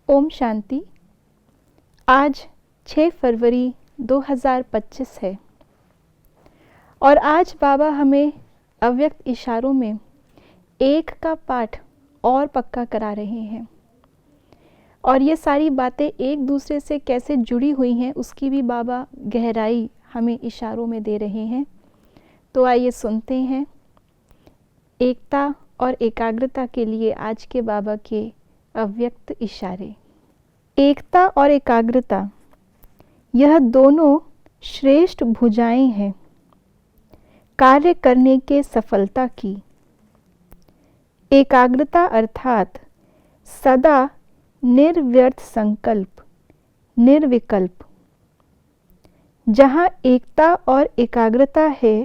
ओम शांति। आज 6 फरवरी 2025 है और आज बाबा हमें अव्यक्त इशारों में एक का पाठ और पक्का करा रहे हैं और ये सारी बातें एक दूसरे से कैसे जुड़ी हुई हैं उसकी भी बाबा गहराई हमें इशारों में दे रहे हैं। तो आइए सुनते हैं एकता और एकाग्रता के लिए आज के बाबा के अव्यक्त इशारे। एकता और एकाग्रता यह दोनों श्रेष्ठ भुजाएं हैं कार्य करने के सफलता की। एकाग्रता अर्थात सदा निर्व्यर्थ संकल्प, निर्विकल्प। जहाँ एकता और एकाग्रता है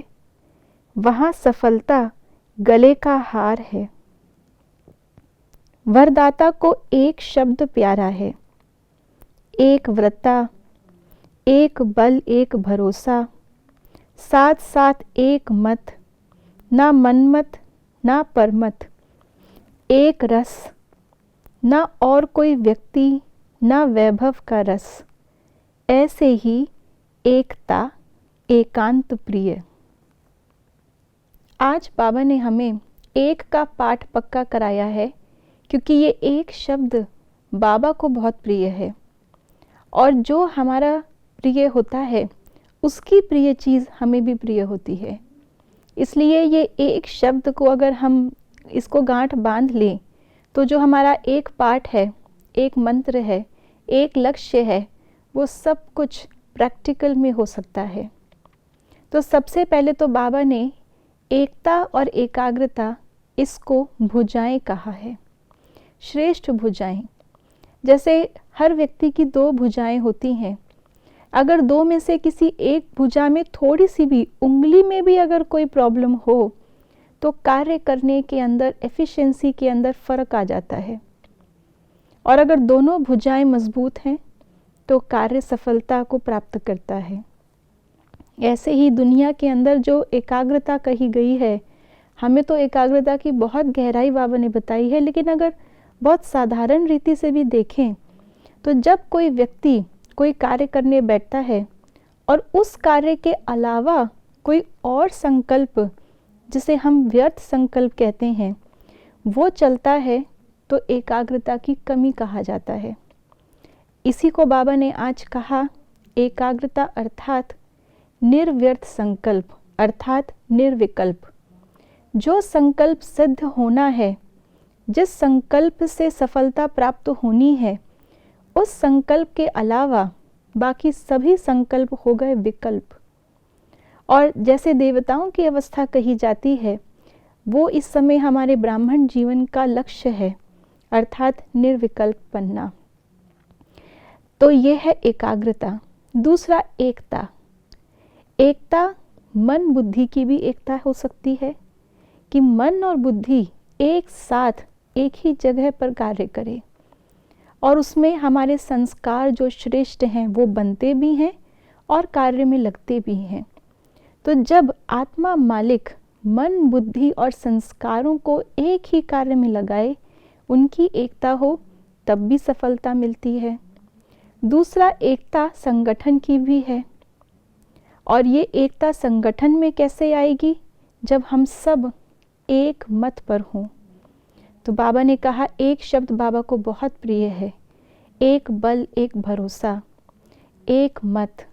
वहाँ सफलता गले का हार है। वरदाता को एक शब्द प्यारा है, एक व्रता, एक बल, एक भरोसा, साथ साथ एक मत, ना मनमत ना परमत, एक रस, ना और कोई व्यक्ति ना वैभव का रस, ऐसे ही एकता एकांत प्रिय। आज बाबा ने हमें एक का पाठ पक्का कराया है क्योंकि ये एक शब्द बाबा को बहुत प्रिय है और जो हमारा प्रिय होता है उसकी प्रिय चीज़ हमें भी प्रिय होती है। इसलिए ये एक शब्द को अगर हम इसको गांठ बांध लें तो जो हमारा एक पाठ है, एक मंत्र है, एक लक्ष्य है, वो सब कुछ प्रैक्टिकल में हो सकता है। तो सबसे पहले तो बाबा ने एकता और एकाग्रता इसको भुजाएं कहा है, श्रेष्ठ भुजाएं। जैसे हर व्यक्ति की 2 भुजाएं होती हैं, अगर 2 में से किसी एक भुजा में थोड़ी सी भी उंगली में भी अगर कोई प्रॉब्लम हो तो कार्य करने के अंदर, एफिशिएंसी के अंदर फ़र्क आ जाता है। और अगर दोनों भुजाएं मजबूत हैं तो कार्य सफलता को प्राप्त करता है। ऐसे ही दुनिया के अंदर जो एकाग्रता कही गई है, हमें तो एकाग्रता की बहुत गहराई बाबा ने बताई है, लेकिन अगर बहुत साधारण रीति से भी देखें तो जब कोई व्यक्ति कोई कार्य करने बैठता है और उस कार्य के अलावा कोई और संकल्प, जिसे हम व्यर्थ संकल्प कहते हैं, वो चलता है तो एकाग्रता की कमी कहा जाता है। इसी को बाबा ने आज कहा एकाग्रता अर्थात निर्व्यर्थ संकल्प अर्थात निर्विकल्प। जो संकल्प सिद्ध होना है, जिस संकल्प से सफलता प्राप्त होनी है, उस संकल्प के अलावा बाकी सभी संकल्प हो गए विकल्प। और जैसे देवताओं की अवस्था कही जाती है, वो इस समय हमारे ब्राह्मण जीवन का लक्ष्य है, अर्थात निर्विकल्प बनना। तो ये है एकाग्रता। दूसरा एकता। एकता मन बुद्धि की भी एकता हो सकती है कि मन और बुद्धि एक साथ एक ही जगह पर कार्य करे और उसमें हमारे संस्कार जो श्रेष्ठ हैं वो बनते भी हैं और कार्य में लगते भी हैं। तो जब आत्मा मालिक मन, बुद्धि और संस्कारों को एक ही कार्य में लगाए, उनकी एकता हो, तब भी सफलता मिलती है। दूसरा एकता संगठन की भी है और ये एकता संगठन में कैसे आएगी? जब हम सब एक मत पर हों। तो बाबा ने कहा एक शब्द बाबा को बहुत प्रिय है, एक बल, एक भरोसा, एक मत,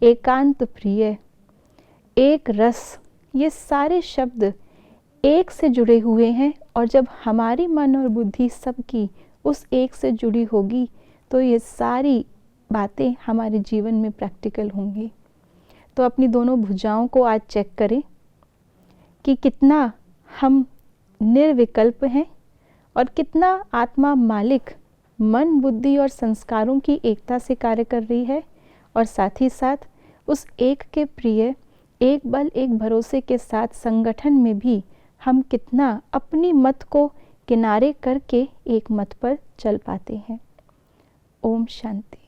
एकांत प्रिय, एक रस। ये सारे शब्द एक से जुड़े हुए हैं और जब हमारी मन और बुद्धि सबकी उस एक से जुड़ी होगी तो ये सारी बातें हमारे जीवन में प्रैक्टिकल होंगी। तो अपनी दोनों भुजाओं को आज चेक करें कि कितना हम निर्विकल्प हैं और कितना आत्मा मालिक मन, बुद्धि और संस्कारों की एकता से कार्य कर रही है और साथ ही साथ उस एक के प्रिय, एक बल, एक भरोसे के साथ संगठन में भी हम कितना अपनी मत को किनारे करके एक मत पर चल पाते हैं। ओम शांति।